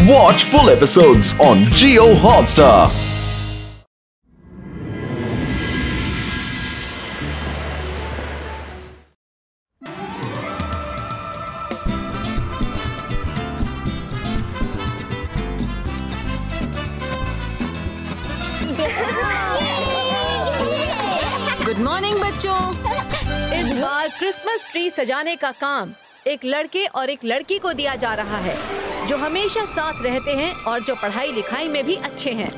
Watch full episodes on Jio Hotstar. Good morning बच्चों। इस बार Christmas tree सजाने का काम एक लड़के और एक लड़की को दिया जा रहा है जो हमेशा साथ रहते हैं और जो पढ़ाई लिखाई में भी अच्छे हैं।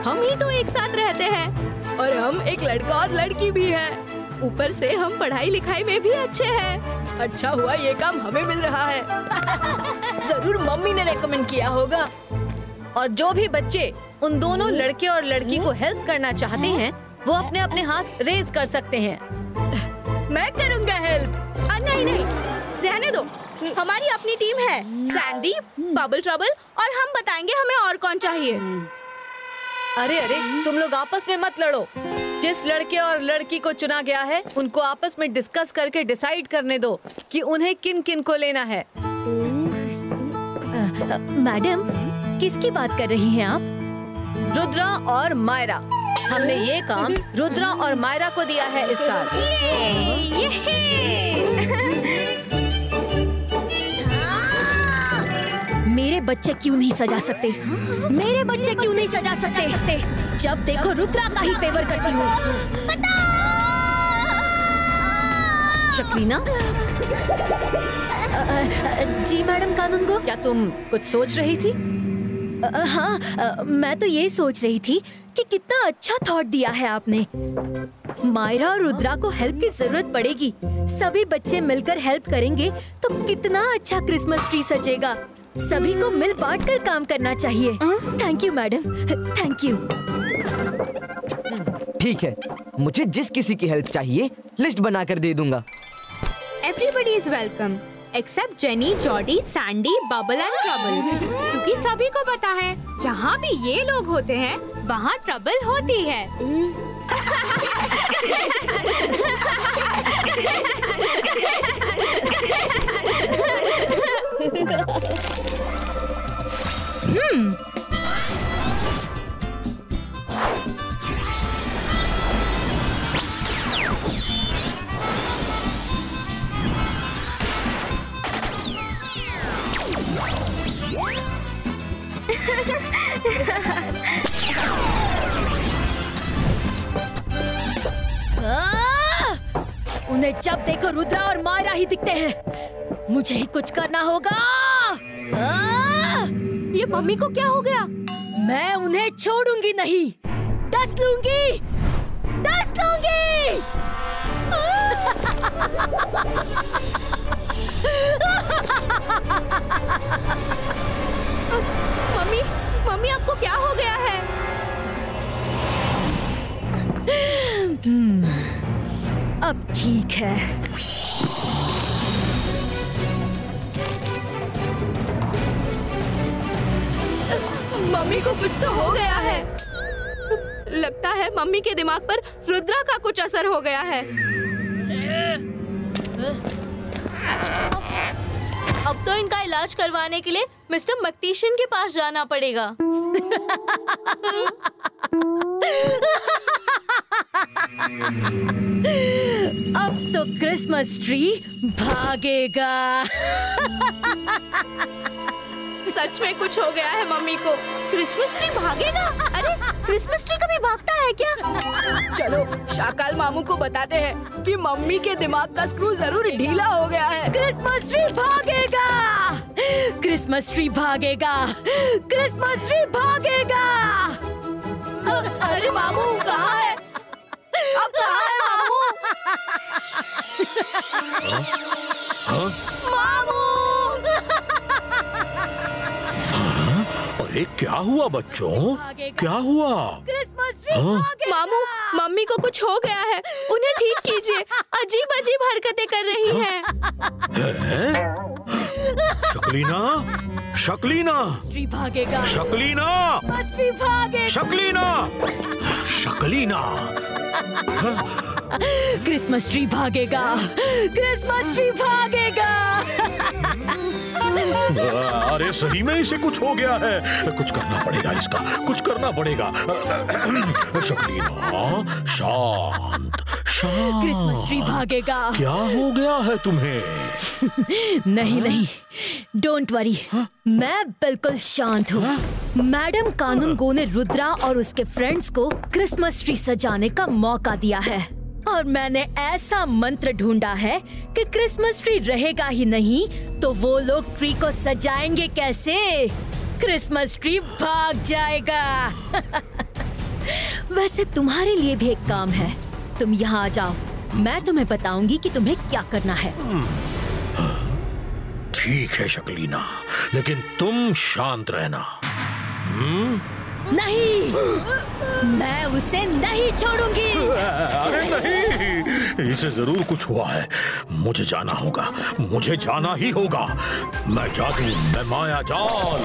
हम ही तो एक साथ रहते हैं और हम एक लड़का और लड़की भी हैं। ऊपर से हम पढ़ाई लिखाई में भी अच्छे हैं। अच्छा हुआ ये काम हमें मिल रहा है। जरूर मम्मी ने रेकमेंड किया होगा। और जो भी बच्चे उन दोनों लड़के और लड़की को हेल्प करना चाहते हैं वो अपने अपने हाथ रेज कर सकते हैं। मैं करूँगा हेल्प। नहीं नहीं, रहने दो। हमारी अपनी टीम है, सैंडी, बबल ट्रबल, और हम बताएंगे हमें और कौन चाहिए। अरे अरे, तुम लोग आपस में मत लड़ो। जिस लड़के और लड़की को चुना गया है उनको आपस में डिस्कस करके डिसाइड करने दो कि उन्हें किन किन को लेना है। मैडम, किसकी बात कर रही हैं आप? रुद्रा और मायरा। हमने ये काम रुद्रा और मायरा को दिया है इस साल। मेरे बच्चे क्यों नहीं सजा सकते? मेरे बच्चे क्यों नहीं सजा सकते? जब देखो रुद्रा का ही फेवर करती हूँ। शक्लीना। जी मैडम कानूनगो। क्या तुम कुछ सोच रही थी? हाँ, मैं तो यही सोच रही थी कि कितना अच्छा थॉट दिया है आपने। मायरा और रुद्रा को हेल्प की जरूरत पड़ेगी। सभी बच्चे मिलकर हेल्प करेंगे तो कितना अच्छा क्रिसमस ट्री सजेगा। सभी को मिल बांट कर काम करना चाहिए। Thank you madam, thank you. ठीक है, मुझे जिस किसी की हेल्प चाहिए लिस्ट बनाकर दे दूंगा। Everybody is welcome except jenny, Jordi, Sandy, bubble and trouble, क्योंकि सभी को पता है जहाँ भी ये लोग होते हैं वहाँ ट्रबल होती है। उन्हें जब देखो रुद्रा और मायरा ही दिखते हैं। मुझे ही कुछ करना होगा। ये मम्मी को क्या हो गया? मैं उन्हें छोड़ूंगी नहीं। डस लूंगी, डस लूंगी। मम्मी, मम्मी आपको क्या हो गया है? अब ठीक है। मम्मी को कुछ तो हो गया है। लगता है मम्मी के दिमाग पर रुद्रा का कुछ असर हो गया है। अब तो इनका इलाज करवाने के लिए मिस्टर मैक्टिशियन के पास जाना पड़ेगा। अब तो क्रिसमस ट्री भागेगा। सच में कुछ हो गया है मम्मी को। क्रिसमस ट्री भागेगा? अरे क्रिसमस ट्री कभी भागता है क्या? चलो शाकाल मामू को बताते हैं कि मम्मी के दिमाग का स्क्रू जरूर ढीला हो गया है। क्रिसमस ट्री भागेगा, क्रिसमस ट्री भागेगा, क्रिसमस ट्री भागेगा। अरे मामू कहाँ है? अब कहाँ है मामू? मामू! अरे क्या हुआ बच्चों? क्या हुआ? क्रिसमस ट्री भागेगा। मामू, मम्मी को कुछ हो गया है। उन्हें ठीक कीजिए। अजीब अजीब हरकतें कर रही हैं। शक्लीना, शक्लीना, ट्री भागेगा, शक्लीना, ट्री भागेगा, शक्लीना, शक्लीना। क्रिसमस ट्री भागेगा, क्रिसमस ट्री भागेगा। अरे सही में इसे कुछ हो गया है। कुछ करना पड़ेगा इसका, कुछ करना पड़ेगा। शकलीना, शांत शांत। क्रिसमस ट्री भागेगा। क्या हो गया है तुम्हें? नहीं नहीं, डोंट वरी, मैं बिल्कुल शांत हूँ। मैडम कानून गो ने रुद्रा और उसके फ्रेंड्स को क्रिसमस ट्री सजाने का मौका दिया है और मैंने ऐसा मंत्र ढूंढा है कि क्रिसमस ट्री रहेगा ही नहीं तो वो लोग ट्री को सजाएंगे कैसे? क्रिसमस ट्री भाग जाएगा। वैसे तुम्हारे लिए भी एक काम है, तुम यहाँ आ जाओ, मैं तुम्हें बताऊंगी कि तुम्हें क्या करना है। ठीक है शकलीना, लेकिन तुम शांत रहना। नहीं, मैं उसे नहीं छोड़ूंगी। अरे नहीं, इसे जरूर कुछ हुआ है। मुझे जाना होगा, मुझे जाना ही होगा। मैं जादू, मैं माया जाल।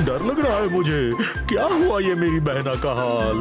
डर लग रहा है मुझे। क्या हुआ ये मेरी बहना का हाल?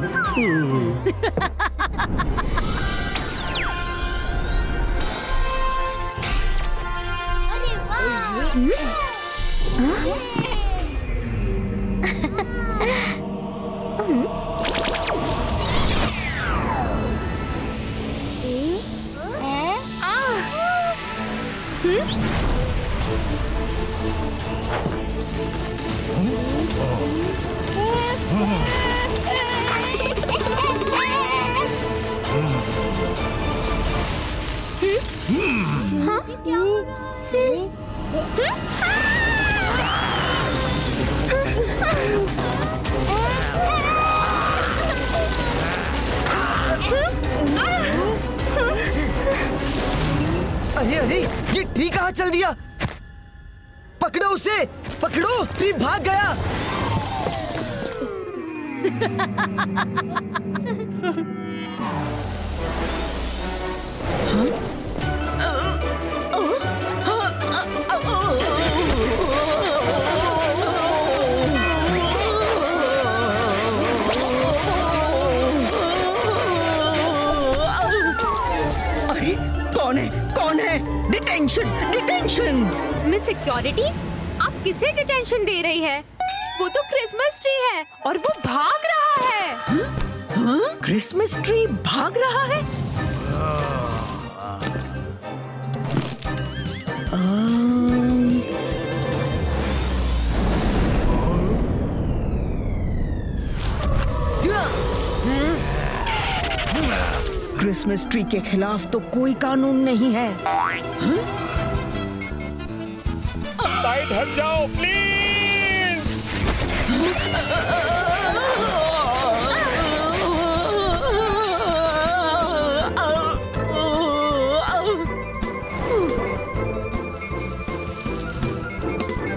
अरे अरे, ये ट्री कहाँ चल दिया? पकड़ो उसे, पकड़ो, ट्री भाग गया। अरे कौन है? Detention, detention. मिस सिक्योरिटी, आप किसे डिटेंशन दे रही है? वो तो क्रिसमस ट्री है और वो भाग रहा है। क्रिसमस ट्री भाग रहा है? क्रिसमस ट्री के खिलाफ तो कोई कानून नहीं है। साइड हट जाओ प्लीज।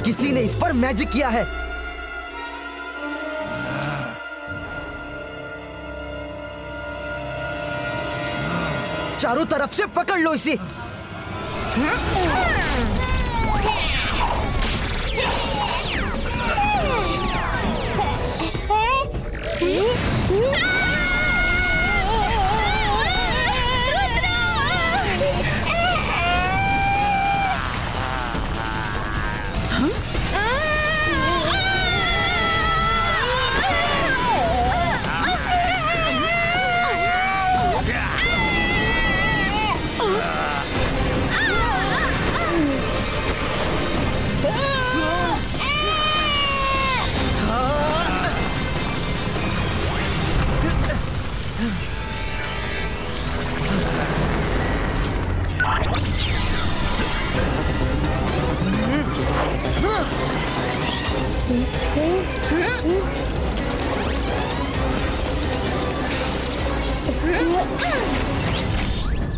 किसी ने इस पर मैजिक किया है। चारों तरफ से पकड़ लो इसे।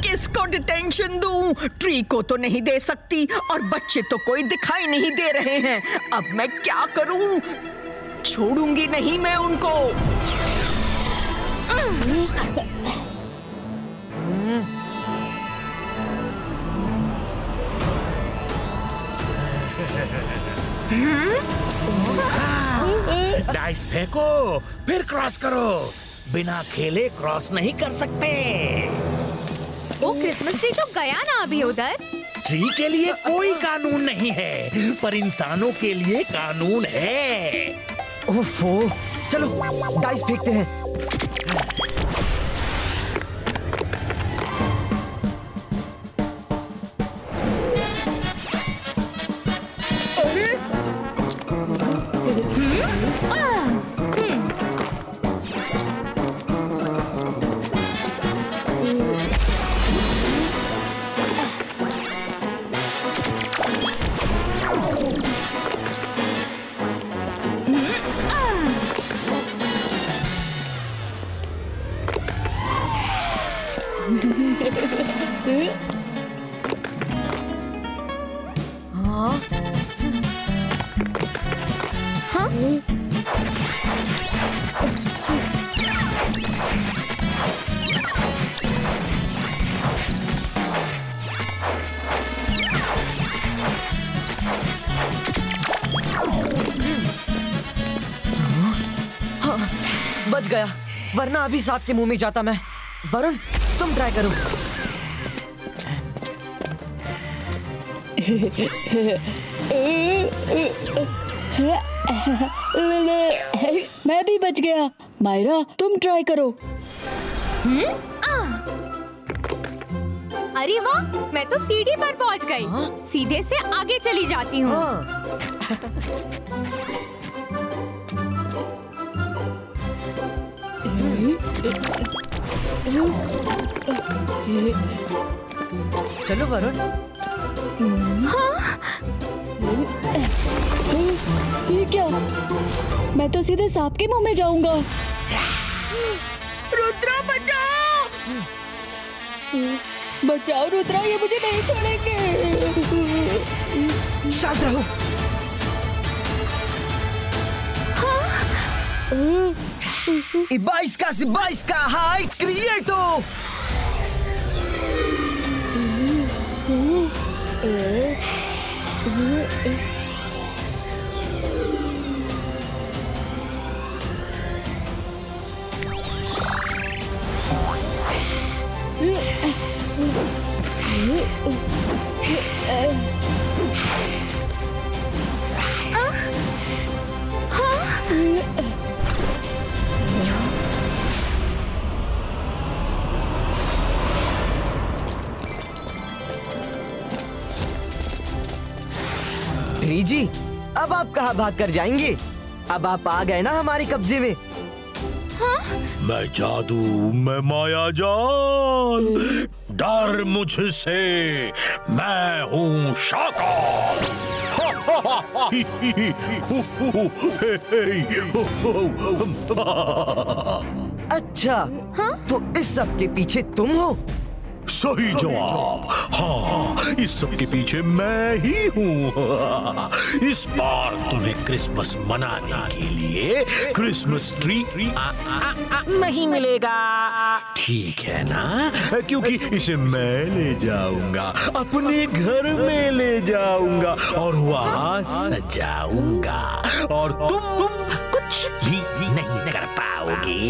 किसको डिटेंशन दूं? ट्री को तो नहीं दे सकती और बच्चे तो कोई दिखाई नहीं दे रहे हैं। अब मैं क्या करूं? छोड़ूंगी नहीं मैं उनको। डाइस फेंको, फिर क्रॉस करो। बिना खेले क्रॉस नहीं कर सकते। वो क्रिसमस ट्री तो गया ना अभी उधर। ट्री के लिए कोई कानून नहीं है, पर इंसानों के लिए कानून है। ओफो, चलो डाइस फेंकते हैं। बच गया, वरना अभी सांप के मुंह में जाता मैं। वरुण, तुम ट्राई करो। मैं भी बच गया। मायरा, तुम ट्राई करो। अरे वाह, मैं तो सीढ़ी पर पहुंच गई। सीधे से आगे चली जाती हूँ। चलो वरुण। ये क्या? मैं तो सीधे सांप के मुंह में जाऊंगा। रुद्रा बचाओ! बचाओ रुद्रा, ये मुझे नहीं छोड़ेंगे। शांत रहो। Ibaiska, Zibaiska, Heights Creato! Tree जी, अब आप कहाँ भाग कर जाएंगे? अब आप आ गए ना हमारे कब्जे में। मैं जादू, मैं माया जाल, डर मुझसे, मैं हूँ शाकाल। अच्छा, तो इस सब के पीछे तुम हो? सही जवाब। हाँ, इस सब के पीछे मैं ही हूँ। इस बार तुम्हें क्रिसमस मनाने के लिए क्रिसमस ट्री नहीं मिलेगा, ठीक है ना? क्योंकि इसे मैं ले जाऊंगा, अपने घर में ले जाऊंगा और वहाँ सजाऊंगा, और तुम कुछ भी नहीं कर पाओगे।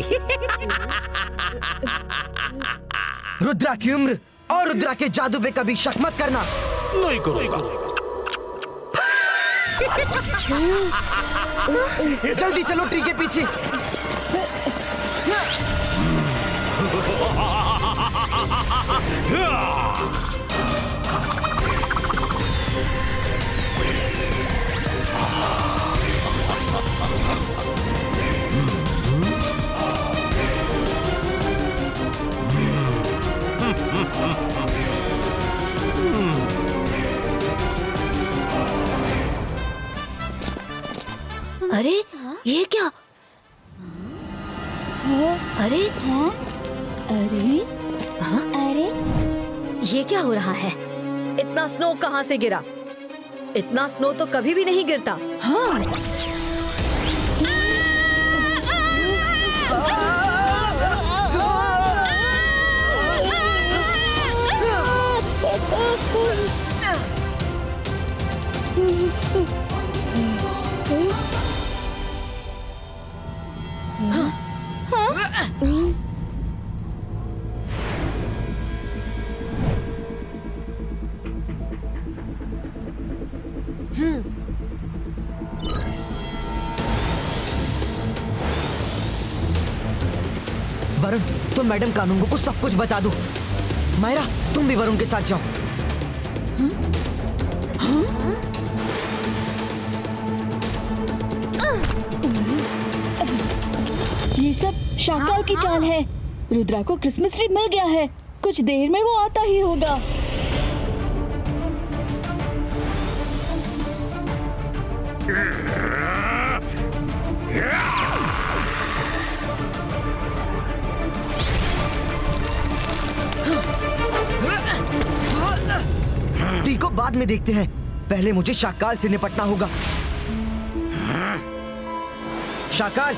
रुद्रा की उम्र और रुद्रा के जादू पे कभी शक मत करना। नहीं करूंगा। जल्दी चलो ट्री के पीछे। अरे ये क्या? अरे अरे अरे ये क्या हो रहा है? इतना स्नो कहाँ से गिरा? इतना स्नो तो कभी भी नहीं गिरता। वरुण, तुम मैडम कानूंगो को सब कुछ बता दो। मायरा, तुम भी वरुण के साथ जाओ। ये सब शाकाल की चाल है। रुद्रा को क्रिसमस ट्री मिल गया है, कुछ देर में वो आता ही होगा। ट्री को बाद में देखते हैं, पहले मुझे शाकाल से निपटना होगा। शाकाल,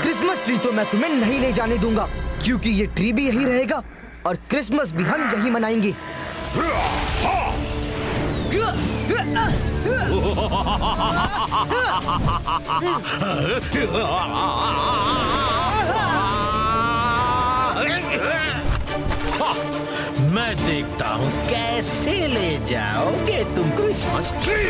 क्रिसमस ट्री तो मैं तुम्हें नहीं ले जाने दूंगा, क्योंकि ये ट्री भी यही रहेगा और क्रिसमस भी हम यही मनाएंगे। मैं देखता हूँ कैसे ले जाओगे तुम क्रिसमस ट्री।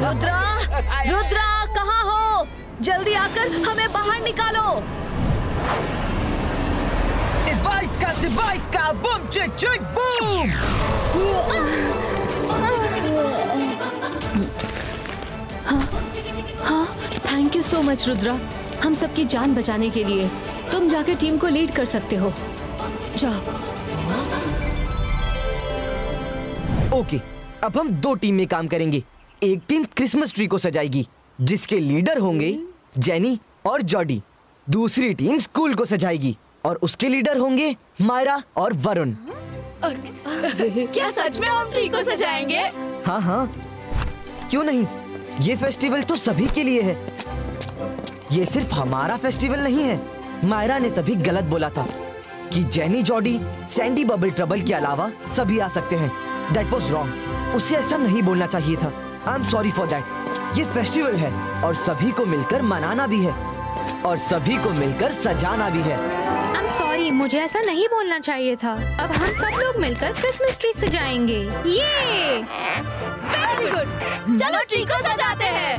रुद्रा, रुद्रा कहाँ हो? जल्दी आकर हमें बाहर निकालो। Iwajska, bum, चिक चिक बूम। हाँ, thank you so much Rudra, हम सबकी जान बचाने के लिए। तुम जाकर टीम को लीड कर सकते हो, जाओ। ओके, अब हम दो टीम में काम करेंगे। एक टीम क्रिसमस ट्री को सजाएगी, जिसके लीडर होंगे जेनी और जॉडी। दूसरी टीम स्कूल को सजाएगी और उसके लीडर होंगे मायरा और वरुण। क्या सच में हम ट्री को सजाएंगे? हाँ हाँ, क्यों नहीं? ये फेस्टिवल तो सभी के लिए है, ये सिर्फ हमारा फेस्टिवल नहीं है। मायरा ने तभी गलत बोला था कि jenny, Jordi, Sandy, bubble trouble के अलावा सभी आ सकते हैं। दैट वॉज रॉन्ग, उसे ऐसा नहीं बोलना चाहिए था। I am sorry for that. ये फेस्टिवल है और सभी को मिलकर मनाना भी है और सभी को मिलकर सजाना भी है। आई एम सॉरी, मुझे ऐसा नहीं बोलना चाहिए था। अब हम सब लोग मिलकर क्रिसमस ट्री सजाएंगे। ये वेरी गुड, चलो ट्री को सजाते हैं।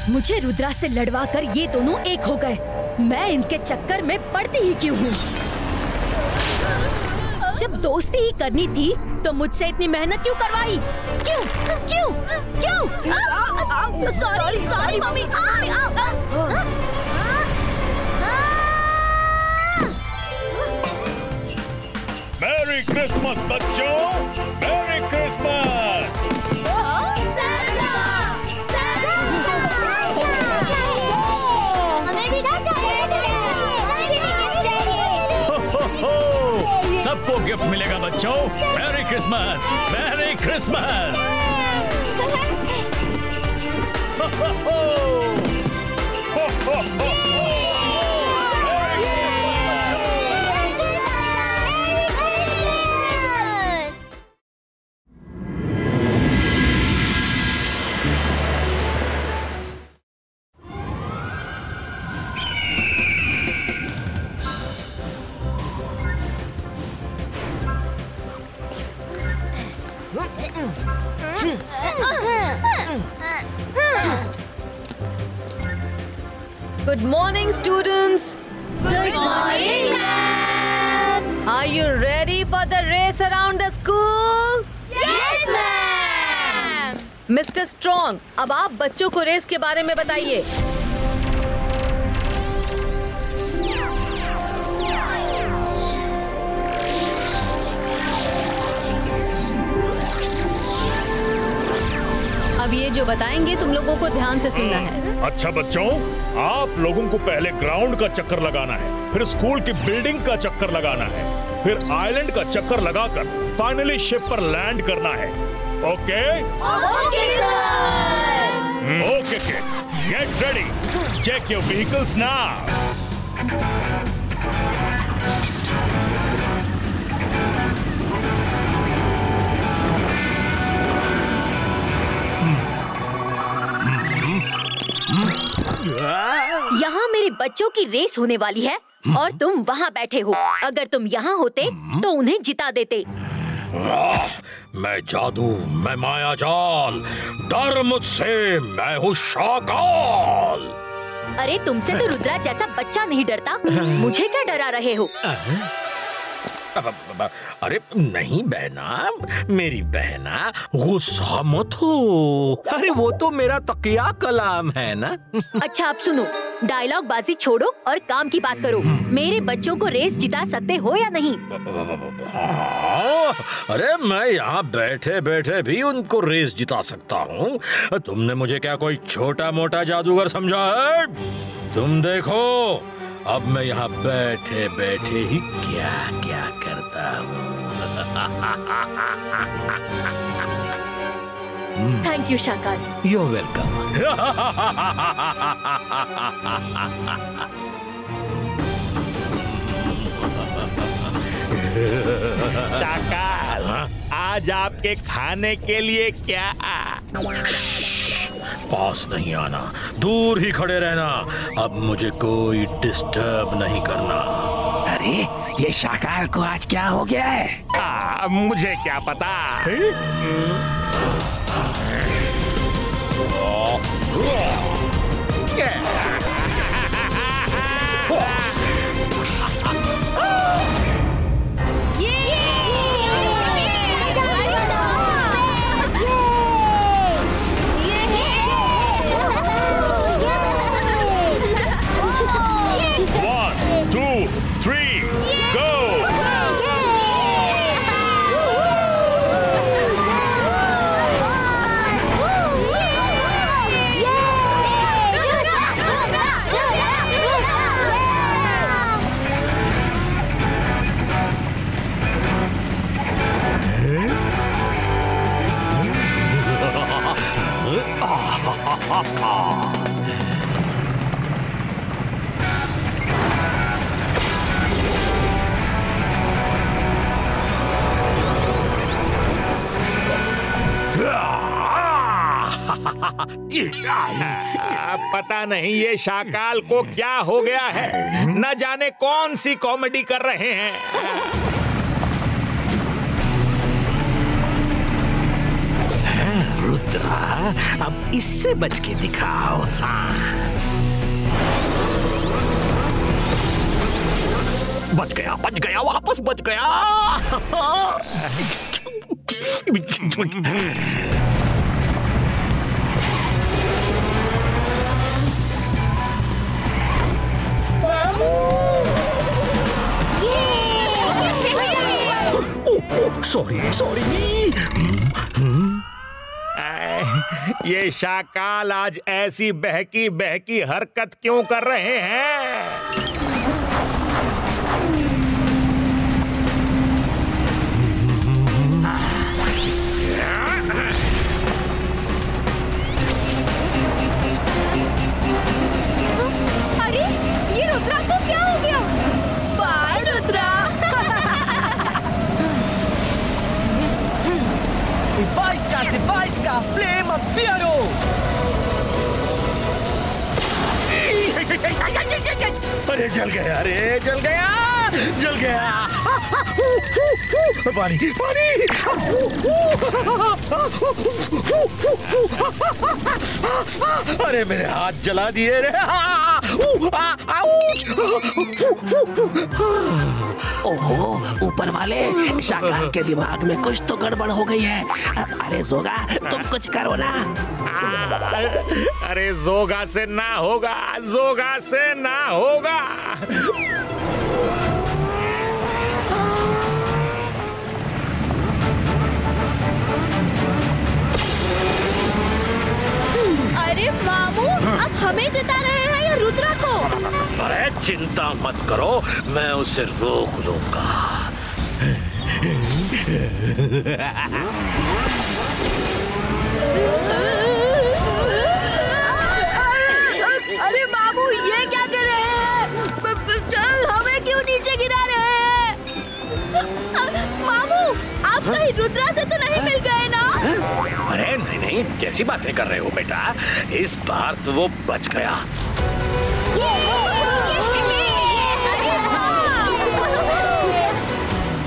मुझे रुद्रा से लड़वा कर ये दोनों एक हो गए। मैं इनके चक्कर में पड़ती ही क्यों हूँ? जब दोस्ती ही करनी थी तो मुझसे इतनी मेहनत क्यों करवाई? क्यों क्यों क्यों? Sorry sorry mummy. Merry Christmas बच्चों, मैरी क्रिसमस। हमें भी गिफ्ट मिलेगा बच्चों। Merry Christmas, merry Christmas. Good morning, students. Good morning, ma'am. Are you ready for the race around the school? Yes, ma'am. Mr. Strong, अब आप बच्चों को race के बारे में बताइए। अब ये जो बताएंगे तुम लोगों को ध्यान से सुनना है। अच्छा बच्चों, आप लोगों को पहले ग्राउंड का चक्कर लगाना है, फिर स्कूल की बिल्डिंग का चक्कर लगाना है, फिर आइलैंड का चक्कर लगाकर फाइनली शिप पर लैंड करना है। Okay? Okay sir. Okay kids, get ready. Check your vehicles now. यहाँ मेरे बच्चों की रेस होने वाली है और तुम वहाँ बैठे हो। अगर तुम यहाँ होते तो उन्हें जिता देते। मैं जादू, मैं माया जाल, डर मुझसे, मैं हूँ शाकाल। अरे तुमसे तो रुद्रा जैसा बच्चा नहीं डरता, मुझे क्या डरा रहे हो? अरे नहीं बहना, मेरी बहना, गुस्सा मत हो। अरे वो तो मेरा तकिया कलाम है ना। अच्छा आप सुनो, डायलॉग बाजी छोड़ो और काम की बात करो। मेरे बच्चों को रेस जिता सकते हो या नहीं? अरे मैं यहाँ बैठे बैठे भी उनको रेस जिता सकता हूँ। तुमने मुझे क्या कोई छोटा मोटा जादूगर समझा है? तुम देखो, अब मैं यहाँ बैठे बैठे ही क्या क्या करता हूँ। Thank you Shakaal. You're welcome. Shakaal, आज आपके खाने के लिए क्या? पास नहीं आना, दूर ही खड़े रहना। अब मुझे कोई डिस्टर्ब नहीं करना। अरे ये शाकाल को आज क्या हो गया है? मुझे क्या पता। पता नहीं ये शाकाल को क्या हो गया है, न जाने कौन सी कॉमेडी कर रहे हैं। रुद्रा, अब इससे बच के दिखाओ। बच गया, वापस बच गया। सॉरी। ये शाकाल आज ऐसी बहकी बहकी हरकत क्यों कर रहे हैं? अरे जल गया, अरे जल गया, जल गया। पानी पानी। अरे मेरे हाथ जला दिए रे। ओहो, ऊपर वाले, शाकाल के दिमाग में कुछ तो गड़बड़ हो गई है। अरे जोगा, तुम कुछ करो ना। अरे जोगा से ना होगा, जोगा से ना होगा। अरे मामू, अब हमें जता रहे हैं या रुद्रा को? अरे चिंता मत करो, मैं उसे रोक लूंगा। अरे मामू, ये क्या कर रहे हैं? चल, हमें क्यों नीचे गिरा रहे हैं? मामू, आप कहीं रुद्रा से तो नहीं मिल गए ना? अरे नहीं नहीं, कैसी बातें कर रहे हो बेटा, इस बार तो वो बच गया।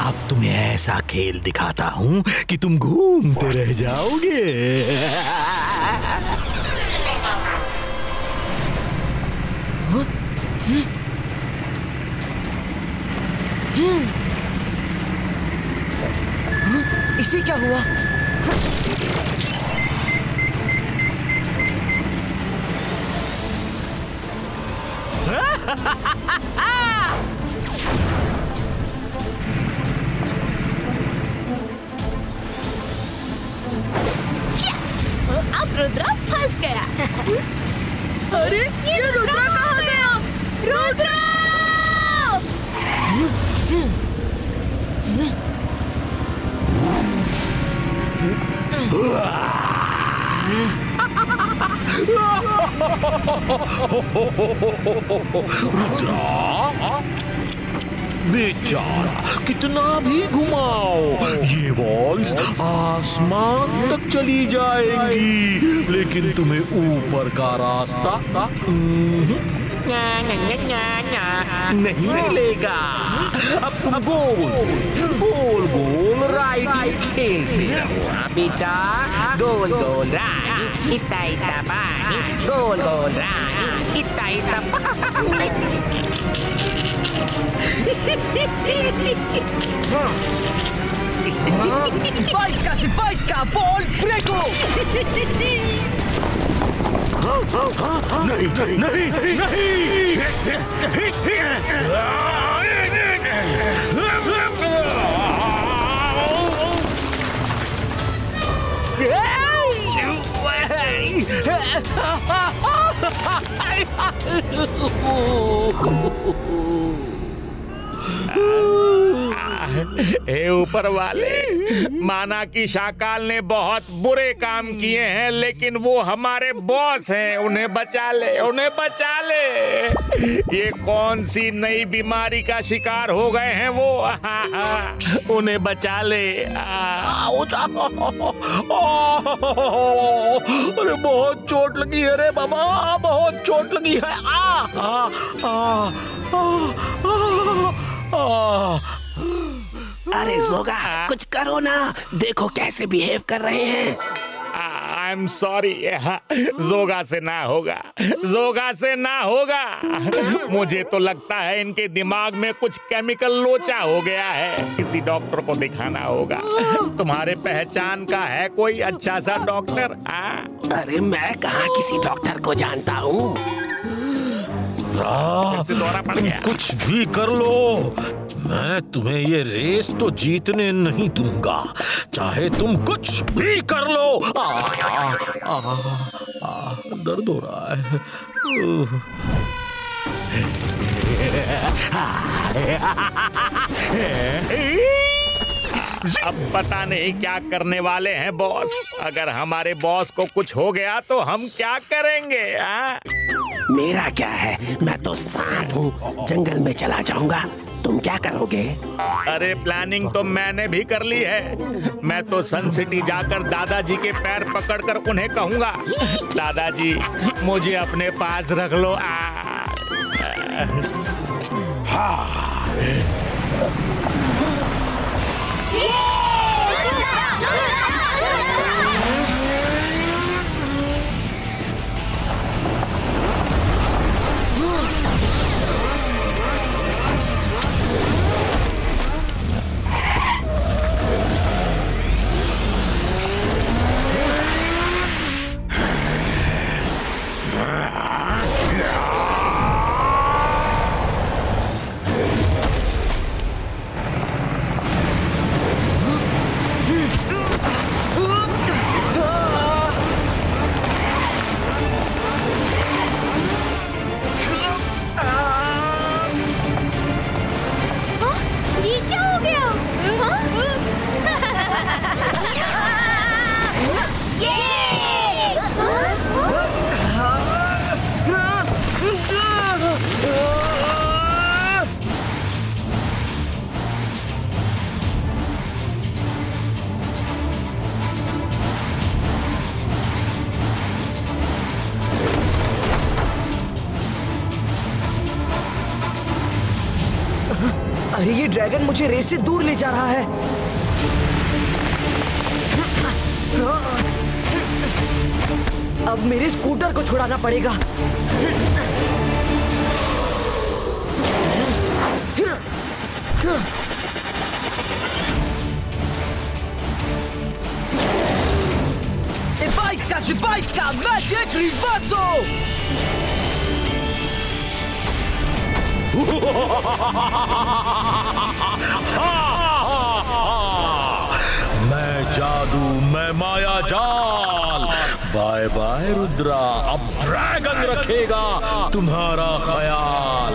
अब तुम्हें ऐसा खेल दिखाता हूँ कि तुम घूमते रह जाओगे। इसे क्या हुआ? अब रुद्रा फंस गया। अरे ये रुद्रा कहाँ गया? रुद्रा! रुद्रा, बेचारा, कितना भी घुमाओ ये बॉल्स आसमान तक चली जाएंगी, लेकिन तुम्हें ऊपर का रास्ता नहीं मिलेगा। अब तुम गोल गोल राइड खेलते रहो बेटा। गोल गोल राइड, इतना इतना पानी, गोल गोल राइड, इतना इतना बाईस का बॉल ब्रेको। नहीं नहीं नहीं नहीं। हे ऊपर वाले, माना कि शाकाल ने बहुत बुरे काम किए हैं, लेकिन वो हमारे बॉस हैं। उन्हें बचा ले, उन्हें बचा ले। ये कौन सी नई बीमारी का शिकार हो गए हैं वो? उन्हें बचा ले। अरे बहुत चोट लगी है रे बाबा, बहुत चोट लगी है। अरे जोगा, कुछ करो ना, देखो कैसे बिहेव कर रहे हैं। आई एम सॉरी, जोगा से ना होगा, जोगा से ना होगा। मुझे तो लगता है इनके दिमाग में कुछ केमिकल लोचा हो गया है। किसी डॉक्टर को दिखाना होगा। तुम्हारे पहचान का है कोई अच्छा सा डॉक्टर? अरे मैं कहाँ किसी डॉक्टर को जानता हूँ। दौरा पड़ गया। कुछ भी कर लो, मैं तुम्हें ये रेस तो जीतने नहीं दूंगा, चाहे तुम कुछ भी कर लो। दर्द हो रहा है। अब पता नहीं क्या करने वाले हैं बॉस। अगर हमारे बॉस को कुछ हो गया तो हम क्या करेंगे? मेरा क्या है, मैं तो सांप हूँ, जंगल में चला जाऊंगा। तुम क्या करोगे? अरे प्लानिंग तो मैंने भी कर ली है। मैं तो सन सिटी जाकर दादाजी के पैर पकड़कर उन्हें कहूंगा, दादाजी मुझे अपने पास रख लो। अरे ये ड्रैगन मुझे रेस से दूर ले जा रहा है। अब मेरे स्कूटर को छुड़ाना पड़ेगा। Bajka, Magic Rivazo! मैं जादू, मैं माया जाल। बाय बाय रुद्रा, अब ड्रैगन रखेगा तुम्हारा ख्याल।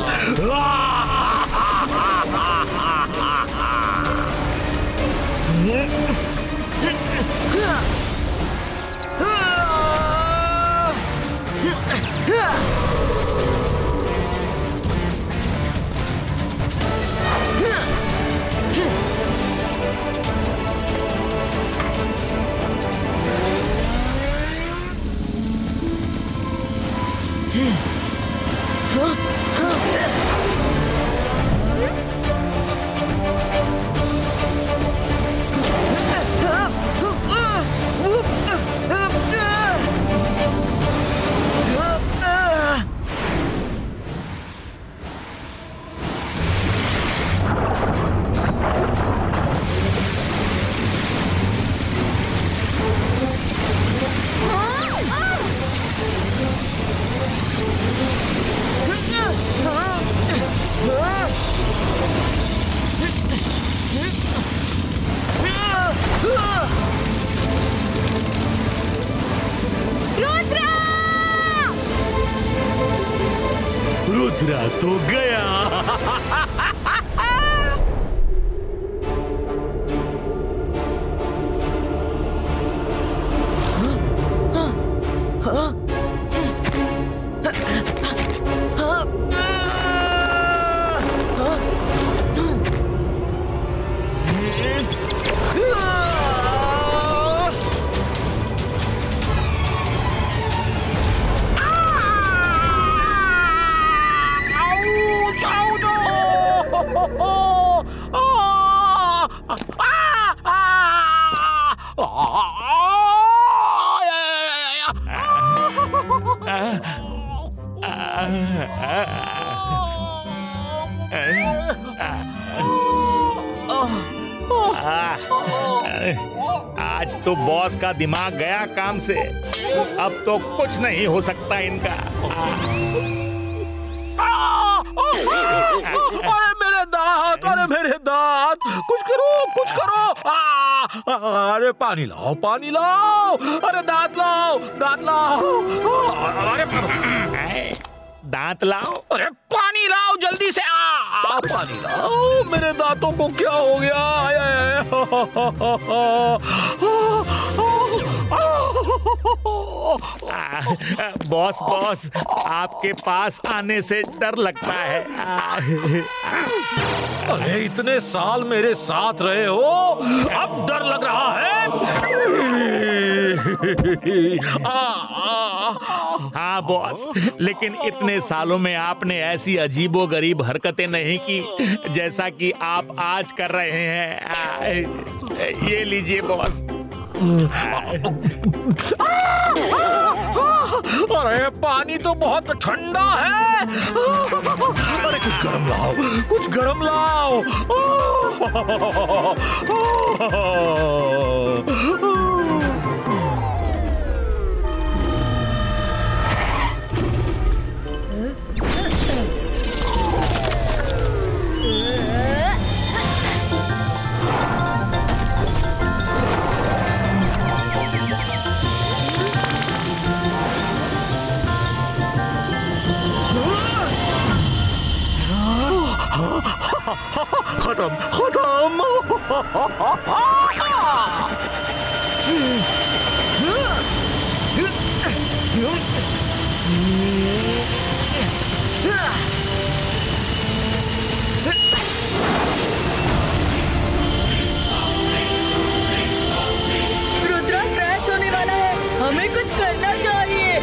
रुद्रा तो गया। आज तो बॉस का दिमाग गया काम से। अब तो कुछ नहीं हो सकता इनका। अरे मेरे दांत, अरे मेरे दांत, कुछ करो, कुछ करो। अरे पानी लाओ, पानी लाओ। अरे दांत लाओ, दांत लाओ। अरे दांत लाओ, अरे पानी लाओ जल्दी से। पानी लाओ। मेरे दांतों को क्या हो गया? बॉस बॉस, आपके पास आने से डर लगता है। अरे इतने साल मेरे साथ रहे हो, अब डर लग रहा है? हाँ हाँ बॉस, लेकिन इतने सालों में आपने ऐसी अजीबोगरीब हरकतें नहीं की जैसा कि आप आज कर रहे हैं। ये लीजिए बॉस। अरे पानी तो बहुत ठंडा है। अरे कुछ गरम लाओ, कुछ गरम लाओ। खत्म खत्म। रुद्रा क्रैश होने वाला है, हमें कुछ करना चाहिए।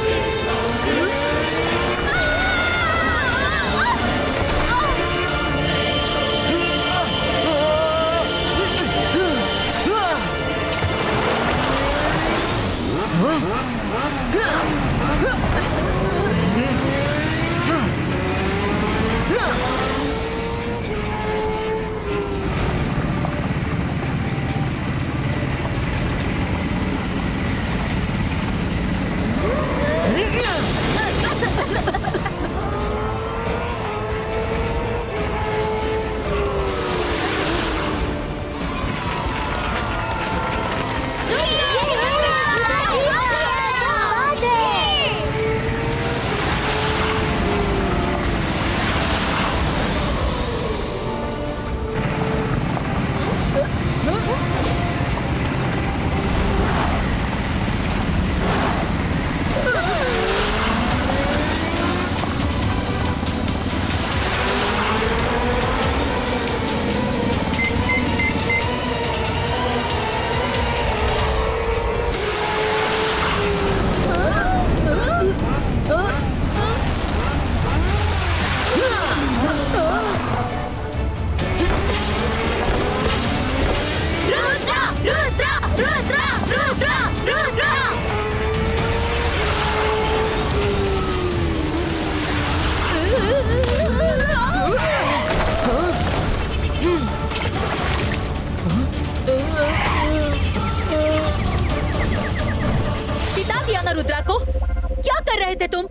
रुद्रा को क्या कर रहे थे तुम?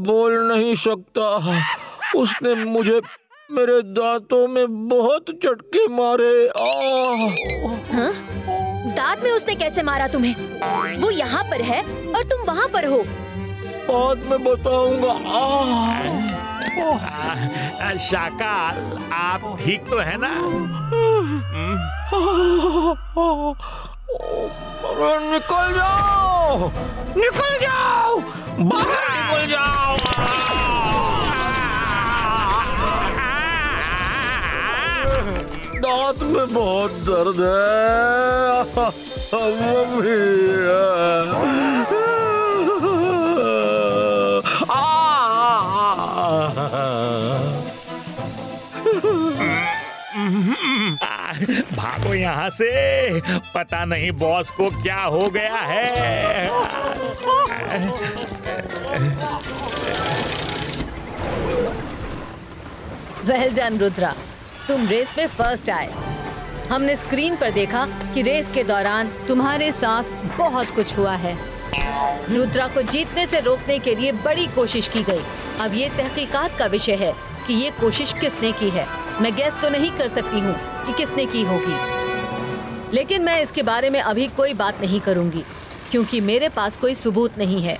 बोल नहीं सकता। उसने मुझे मेरे दांतों में बहुत झटके मारे। हाँ? दांत में उसने कैसे मारा तुम्हें? वो यहाँ पर है और तुम वहाँ पर हो। बाद में बताऊंगा। शाकाल, आप ठीक तो है ना? निकल जाओ, निकल जाओ, बाहर निकल जाओ। दांत में बहुत दर्द है। भागो यहाँ से, पता नहीं बॉस को क्या हो गया है। वेल डन रुद्रा, तुम रेस में फर्स्ट आए। हमने स्क्रीन पर देखा कि रेस के दौरान तुम्हारे साथ बहुत कुछ हुआ है। रुद्रा को जीतने से रोकने के लिए बड़ी कोशिश की गई। अब ये तहकीकात का विषय है कि ये कोशिश किसने की है। मैं गेस तो नहीं कर सकती हूँ कि किसने की होगी, लेकिन मैं इसके बारे में अभी कोई बात नहीं करूँगी क्योंकि मेरे पास कोई सबूत नहीं है।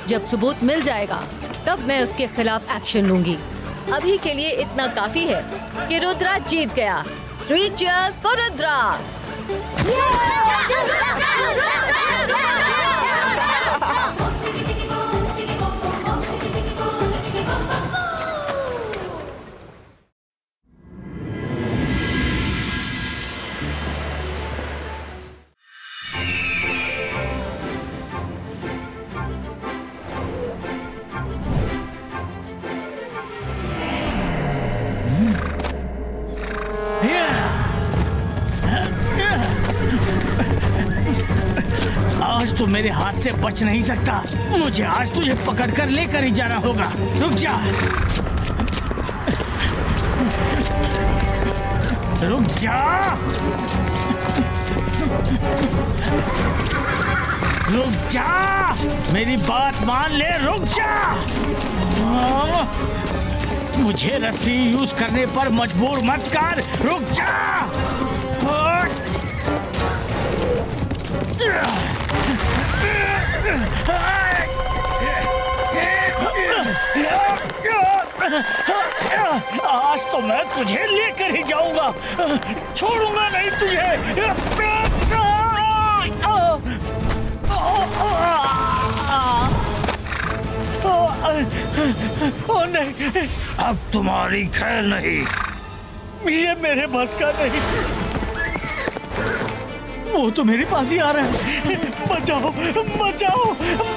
जब सबूत मिल जाएगा तब मैं उसके खिलाफ एक्शन लूंगी। अभी के लिए इतना काफी है कि रुद्रा जीत गया। 3 cheers for रुद्रा। मेरे हाथ से बच नहीं सकता। मुझे आज तुझे पकड़कर लेकर ही जाना होगा। रुक जा, रुक जा, रुक जा, मेरी बात मान ले, रुक जा। मुझे रस्सी यूज करने पर मजबूर मत कर, रुक जा। आज तो मैं तुझे लेकर ही जाऊंगा, छोड़ूंगा नहीं तुझे। ओ नहीं, अब तुम्हारी खैर नहीं, ये मेरे बस का नहीं। वो तो मेरे पास ही आ रहा है। बचाओ, बचाओ,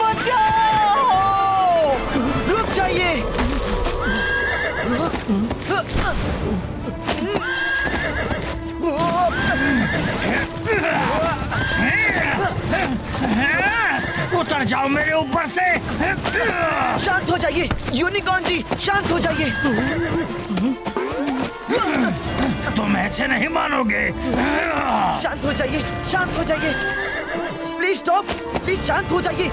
बचाओ! रुक जाइए। उतर जाओ मेरे ऊपर से। शांत हो जाइए यूनिकॉर्न जी, शांत हो जाइए। तुम ऐसे नहीं मानोगे। शांत हो जाइए, शांत हो जाइए। प्लीज स्टॉप, प्लीज शांत हो जाइए।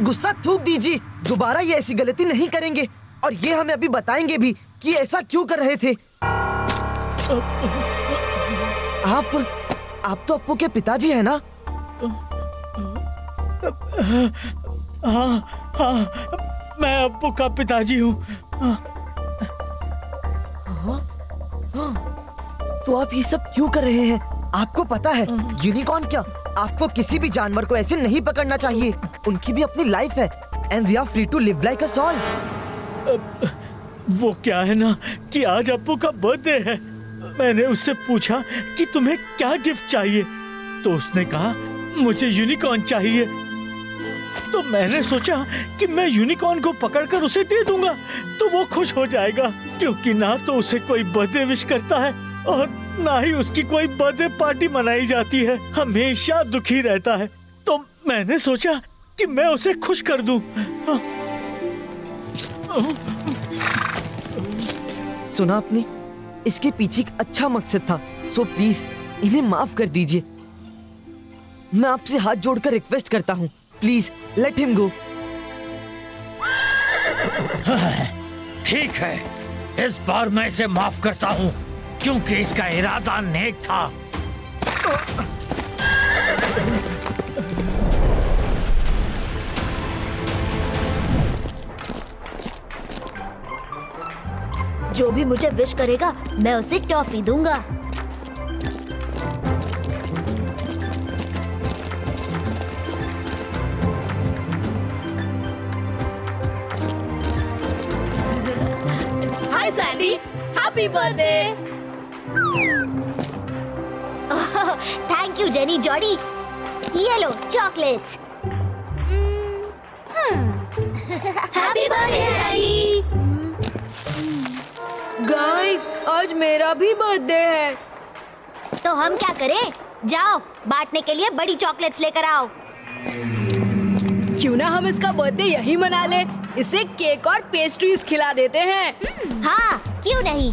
गुस्सा थूक दीजिए, दोबारा ये ऐसी गलती नहीं करेंगे। और ये हमें अभी बताएंगे भी कि ऐसा क्यों कर रहे थे। आप तो अप्पू के पिताजी हैं ना? हाँ, मैं अप्पू का पिताजी हूँ। तो आप ये सब क्यों कर रहे हैं? आपको पता है यूनिकॉर्न क्या, आपको किसी भी जानवर को ऐसे नहीं पकड़ना चाहिए। उनकी भी अपनी लाइफ है and they are free to live like us all. वो क्या है ना कि आज अप्पू का बर्थडे है। मैंने उससे पूछा कि तुम्हें क्या गिफ्ट चाहिए, तो उसने कहा मुझे यूनिकॉर्न चाहिए। तो मैंने सोचा कि मैं यूनिकॉर्न को पकड़कर उसे दे दूंगा तो वो खुश हो जाएगा, क्योंकि ना तो उसे कोई बर्थडे विश करता है और ना ही उसकी कोई बर्थडे पार्टी मनाई जाती है। हमेशा दुखी रहता है। तो मैंने सोचा कि मैं उसे खुश कर दूं। सुना आपने, इसके पीछे एक अच्छा मकसद था। सो प्लीज इन्हें माफ कर दीजिए। मैं आपसे हाथ जोड़कर रिक्वेस्ट करता हूँ, प्लीज लेट हिम गो। ठीक है, इस बार मैं इसे माफ करता हूँ क्योंकि इसका इरादा नेक था। जो भी मुझे विश करेगा मैं उसे टॉफी दूंगा। Hi Sandy, happy birthday. Thank you Jenny Jody. ये लो chocolates. Happy birthday Sandy. Guys, आज मेरा भी बर्थडे है। तो हम क्या करें? जाओ बांटने के लिए बड़ी चॉकलेट्स लेकर आओ। क्यों ना हम इसका बर्थडे यही मना ले, इसे केक और पेस्ट्रीज खिला देते हैं। हाँ, क्यों नहीं।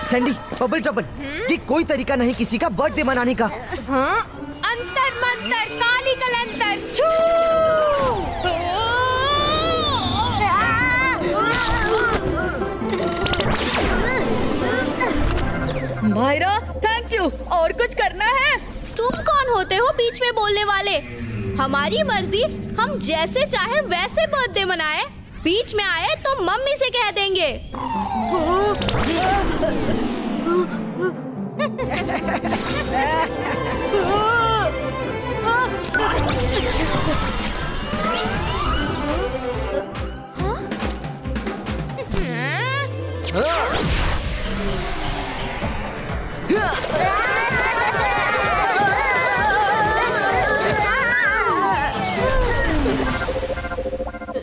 सैंडी, बबल ट्रबल, ये कोई तरीका नहीं किसी का बर्थडे मनाने का। हाँ? अंतर मंतर काली कलंतर छू। Myra, thank you. और कुछ करना है? तुम कौन होते हो बीच में बोलने वाले? हमारी मर्जी, हम जैसे चाहे वैसे बर्थडे मनाए। बीच में आए तो मम्मी से कह देंगे।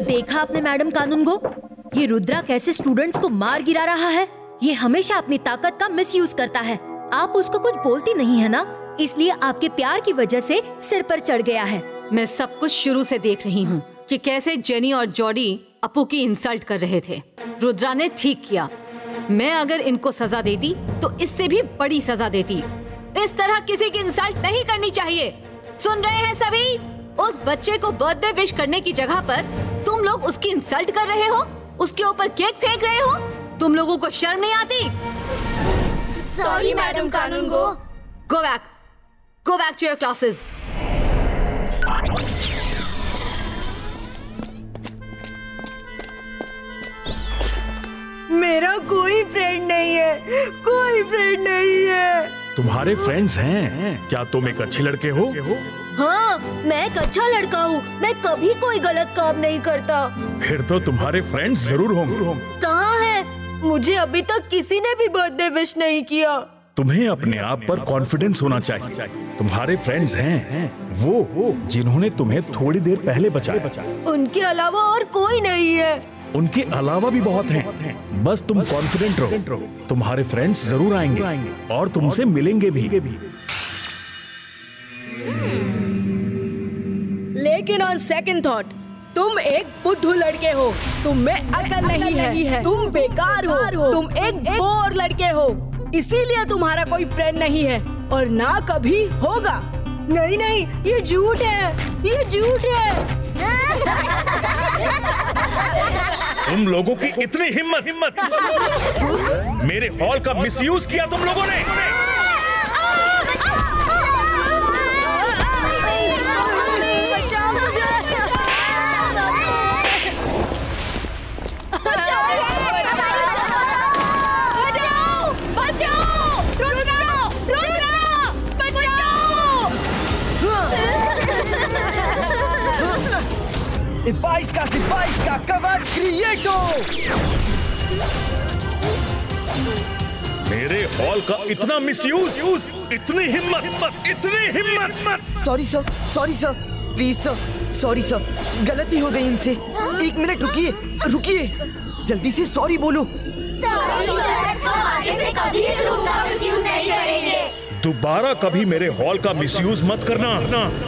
देखा आपने मैडम कानून गो, ये रुद्रा कैसे स्टूडेंट्स को मार गिरा रहा है। ये हमेशा अपनी ताकत का मिसयूज करता है। आप उसको कुछ बोलती नहीं है ना, इसलिए आपके प्यार की वजह से सिर पर चढ़ गया है। मैं सब कुछ शुरू से देख रही हूँ कि कैसे जेनी और जॉडी अपू की इंसल्ट कर रहे थे। रुद्रा ने ठीक किया। मैं अगर इनको सजा देती तो इससे भी बड़ी सजा देती। इस तरह किसी की इंसल्ट नहीं करनी चाहिए। सुन रहे हैं सभी? उस बच्चे को बर्थडे विश करने की जगह पर तुम लोग उसकी इंसल्ट कर रहे हो, उसके ऊपर केक फेंक रहे हो। तुम लोगों को शर्म नहीं आती? सॉरी मैडम कानून go. Go back to your classes. मेरा कोई फ्रेंड नहीं है, कोई फ्रेंड नहीं है। तुम्हारे फ्रेंड्स हैं क्या? तुम एक अच्छे लड़के हो? हाँ, मैं एक अच्छा लड़का हूँ। मैं कभी कोई गलत काम नहीं करता। फिर तो तुम्हारे फ्रेंड्स जरूर होंगे। कहाँ है? मुझे अभी तक किसी ने भी बर्थडे विश नहीं किया। तुम्हें अपने आप पर कॉन्फिडेंस होना चाहिए। तुम्हारे फ्रेंड्स हैं वो जिन्होंने तुम्हें थोड़ी देर पहले बचाया। उनके अलावा और कोई नहीं है। उनके अलावा भी बहुत हैं। बस तुम कॉन्फिडेंट रहो। तुम्हारे फ्रेंड्स जरूर आएंगे और तुमसे मिलेंगे भी। लेकिन ऑन सेकंड थॉट तुम एक बुद्धू लड़के हो। तुम में अकल नहीं है। तुम बेकार हो। तुम एक बोर लड़के हो। इसीलिए तुम्हारा कोई फ्रेंड नहीं है और ना कभी होगा। नहीं नहीं, ये झूठ है, ये झूठ है। तुम लोगों की इतनी हिम्मत मेरे हॉल का मिसयूज किया तुम लोगों ने। बाईस का कवच क्रिएटो। मेरे हॉल का इतना मिसयूज, इतनी हिम्मत। Sorry sir, please sir, sorry sir, गलती हो गई इनसे। एक मिनट रुकिए, जल्दी से सॉरी बोलो। दोबारा कभी मेरे हॉल का मिसयूज मत करना।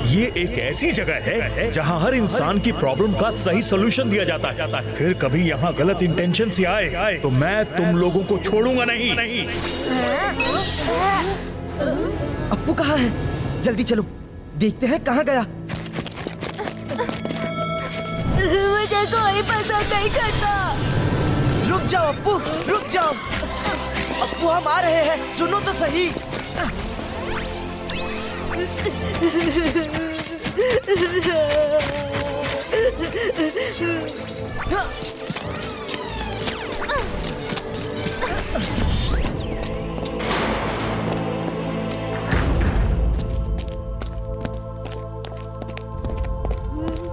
ये एक ऐसी जगह है जहाँ हर इंसान की प्रॉब्लम का सही सोल्यूशन दिया जाता है। फिर कभी यहाँ गलत इंटेंशन से आए तो मैं तुम लोगों को छोड़ूंगा नहीं। अप्पू कहाँ है? जल्दी चलो, देखते हैं कहाँ गया। मुझे कोई पसंद नहीं करता। रुक जाओ अप्पू, रुक जाओ। अप्पू हम आ रहे हैं, सुनो तो सही।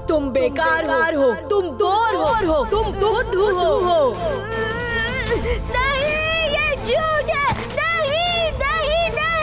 तुम बेकार हो, तुम बोर हो, तुम बुद्धू हो। नहीं, ये झूठ है। नहीं नहीं नहीं।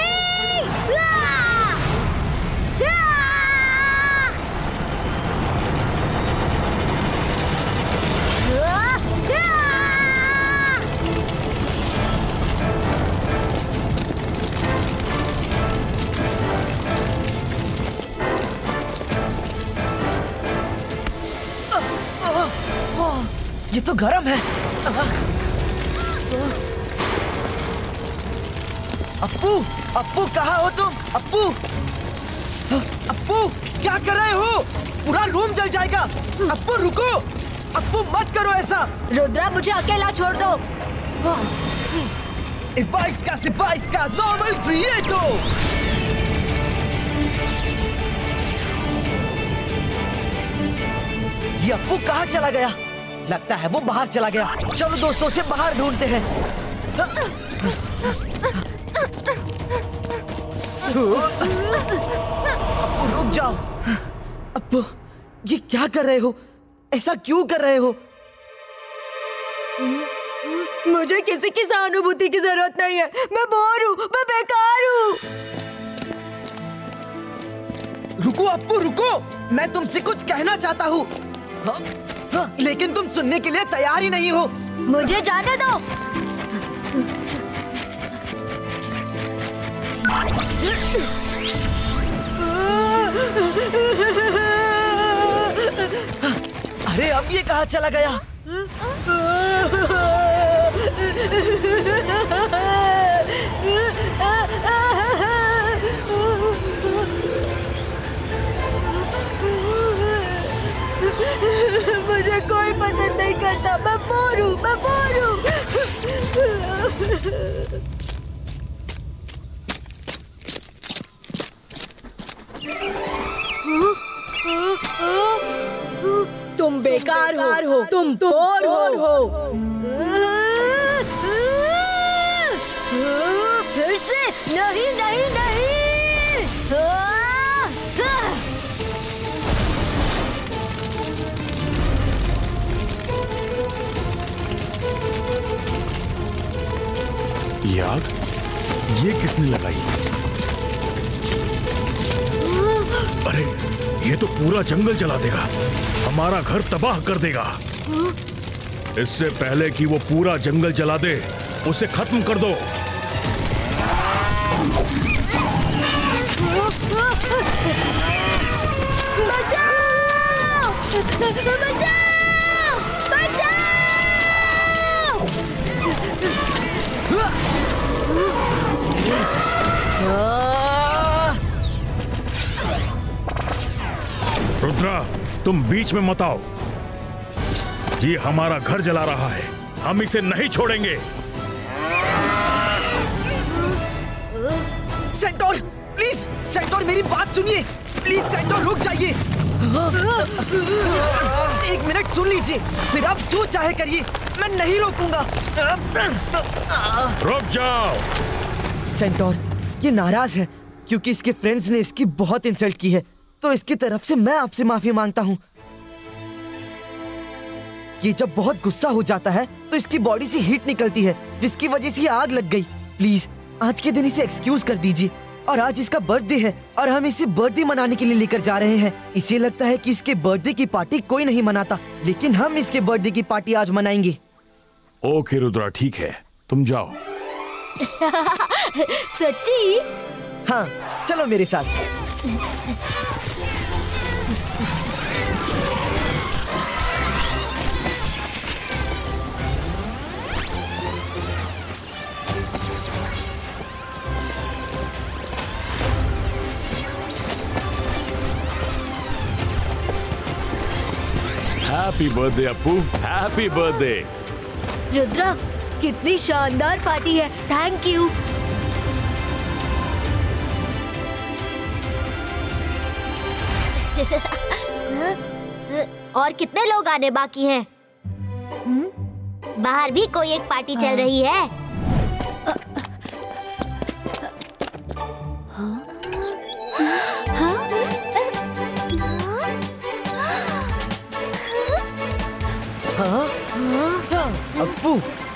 ये तो गरम है। अप्पू कहाँ हो तुम? अप्पू क्या कर रहे हो? पूरा रूम जल जाएगा। अप्पू रुको, अप्पू मत करो ऐसा। रुद्रा मुझे अकेला छोड़ दो। 22 का नॉर्मल क्रिएटो। ये अप्पू कहाँ चला गया? लगता है वो बाहर चला गया। चलो दोस्तों से बाहर ढूंढते हैं। अप्पू रुक जाओ। अप्पू ये क्या कर रहे हो? ऐसा क्यों कर रहे हो? मुझे किसी की सहानुभूति की जरूरत नहीं है। मैं बोर हूँ, मैं बेकार हूँ। रुको अप्पू रुको, मैं तुमसे कुछ कहना चाहता हूँ। लेकिन तुम सुनने के लिए तैयार ही नहीं हो। मुझे जाने दो। अरे अब ये कहाँ चला गया? मुझे कोई पसंद नहीं करता। मैं बोर हूँ, मैं बोर हूँ। तुम बेकार हो, तुम बोर हो। फिर से नहीं नहीं नहीं। यार, ये किसने लगाई? अरे ये तो पूरा जंगल जला देगा, हमारा घर तबाह कर देगा। इससे पहले कि वो पूरा जंगल जला दे, उसे खत्म कर दो। बचाओ! बचाओ! बचाओ! रुद्रा, तुम बीच में मत आओ। ये हमारा घर जला रहा है, हम इसे नहीं छोड़ेंगे। सेंटोर, प्लीज सेंटोर मेरी बात सुनिए। प्लीज सेंटोर रुक जाइए। एक मिनट सुन लीजिए, फिर आप जो चाहे करिए, मैं नहीं रोकूंगा। रुक जाओ। सेंटोर ये नाराज है क्योंकि इसके फ्रेंड्स ने इसकी बहुत इंसल्ट की है, तो इसकी तरफ से मैं आपसे माफी मांगता हूँ। ये जब बहुत गुस्सा हो जाता है तो इसकी बॉडी से हीट निकलती है, जिसकी वजह से आग लग गई। प्लीज आज के दिन इसे एक्सक्यूज कर दीजिए। और आज इसका बर्थडे है और हम इसे बर्थडे मनाने के लिए लेकर जा रहे हैं। इसे लगता है कि इसके बर्थडे की पार्टी कोई नहीं मनाता, लेकिन हम इसके बर्थडे की पार्टी आज मनाएंगे। ओके रुद्रा, ठीक है, तुम जाओ। सच्ची? हाँ, चलो मेरे साथ। Happy birthday Appu, happy birthday. Rudra, कितनी शानदार पार्टी है। Thank you. और कितने लोग आने बाकी हैं? बाहर भी कोई एक पार्टी चल रही है। अप्पू,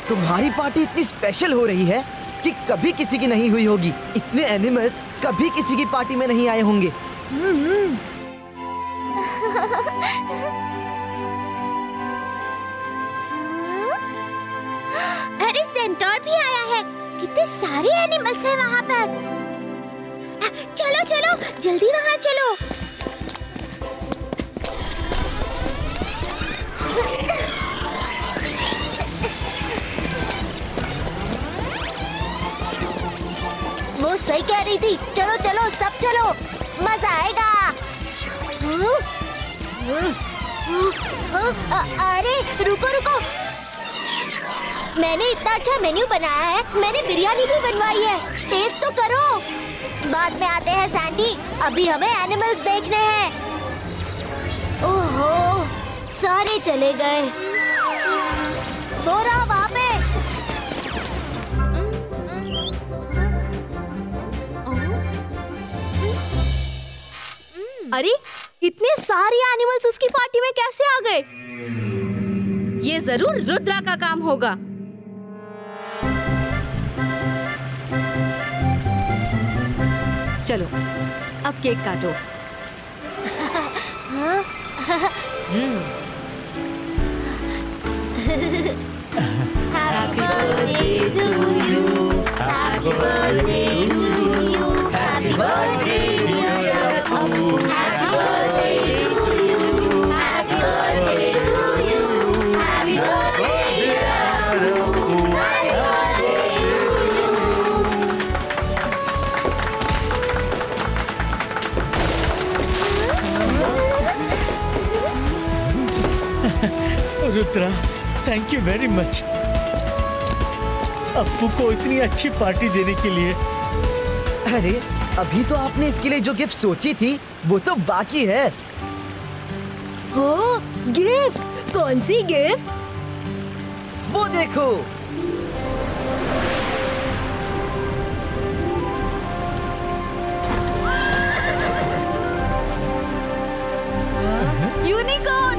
तुम्हारी पार्टी इतनी स्पेशल हो रही है कि कभी किसी की नहीं हुई होगी। इतने एनिमल्स कभी किसी की पार्टी में नहीं आए होंगे। अरे सेंटोर भी आया है। कितने सारे एनिमल्स हैं वहाँ पर। चलो चलो जल्दी वहाँ चलो। वो सही कह रही थी। चलो चलो सब चलो, मजा आएगा। अरे रुको रुको, मैंने इतना अच्छा मेन्यू बनाया है। मैंने बिरयानी भी बनवाई है, टेस्ट तो करो। बाद में आते हैं सैंडी, अभी हमें एनिमल्स देखने हैं। ओहो, सारे चले गए। हो रहा वहाँ पे। अरे इतने सारे एनिमल्स उसकी पार्टी में कैसे आ गए? ये जरूर रुद्रा का काम होगा। चलो अब केक काटो। Happy birthday to you. Happy birthday to you. Happy birthday dear Appu. Happy birthday to you. Happy birthday to you. Happy birthday dear Appu. Happy birthday to you. Rudra, thank you very much Appu को इतनी अच्छी party देने के लिए। अरे अभी तो आपने इसके लिए जो गिफ्ट सोची थी वो तो बाकी है। हो गिफ्ट? कौन सी गिफ्ट? वो देखो। यूनिकॉर्न।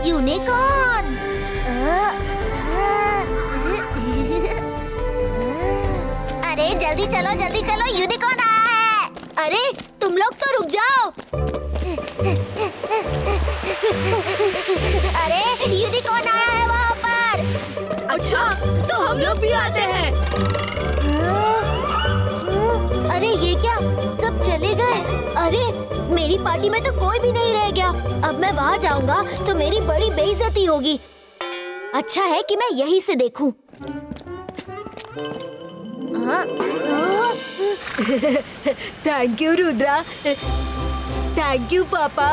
यूनिकॉर्न। अरे जल्दी चलो यूनिकॉर्न आया है। अरे तुम लोग तो रुक जाओ। अरे यूनिकॉर्न आया है वहाँ पर। अच्छा तो हम लोग भी आते हैं। अरे ये क्या, सब चले गए। अरे मेरी पार्टी में तो कोई भी नहीं रह गया। अब मैं वहाँ जाऊंगा तो मेरी बड़ी बेइज्जती होगी। अच्छा है कि मैं यहीं से देखूं। Thank you Rudra. Thank you पापा।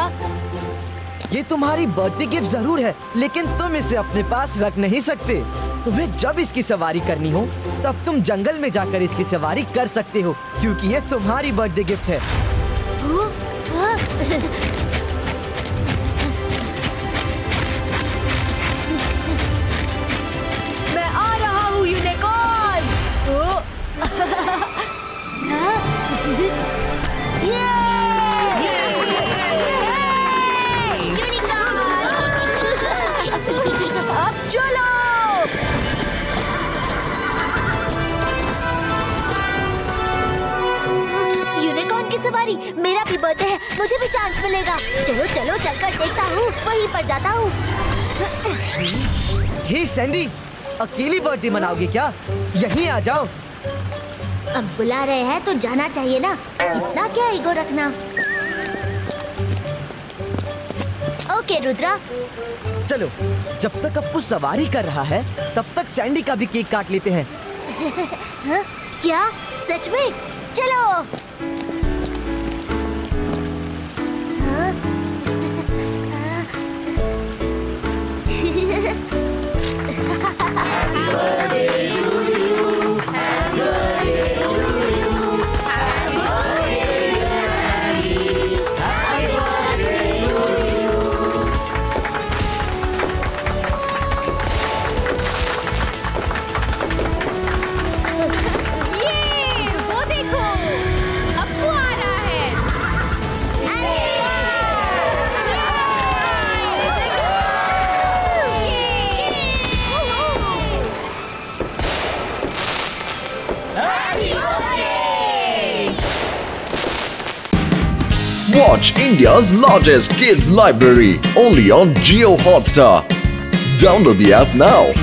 ये तुम्हारी बर्थडे गिफ्ट जरूर है, लेकिन तुम इसे अपने पास रख नहीं सकते। तुम्हें जब इसकी सवारी करनी हो तब तुम जंगल में जाकर इसकी सवारी कर सकते हो, क्योंकि ये तुम्हारी बर्थडे गिफ्ट है। मैं आ रहा हूँ यूनिकॉर्न। अब चलो। यूनिकॉर्न की सवारी, मेरा भी बर्थडे है, मुझे भी चांस मिलेगा। चलो चलो चलकर देखता हूँ, वहीं पर जाता हूँ। हे सैंडी, अकेली बर्थडे मनाओगे क्या? यहीं आ जाओ। अब बुला रहे हैं तो जाना चाहिए ना, इतना क्या ईगो रखना। ओके रुद्रा। चलो, जब तक अप्पू सवारी कर रहा है तब तक सैंडी का भी केक काट लेते हैं। हाँ? क्या सच में? चलो। हाँ? Watch India's largest kids library only on Jio Hotstar. Download the app now.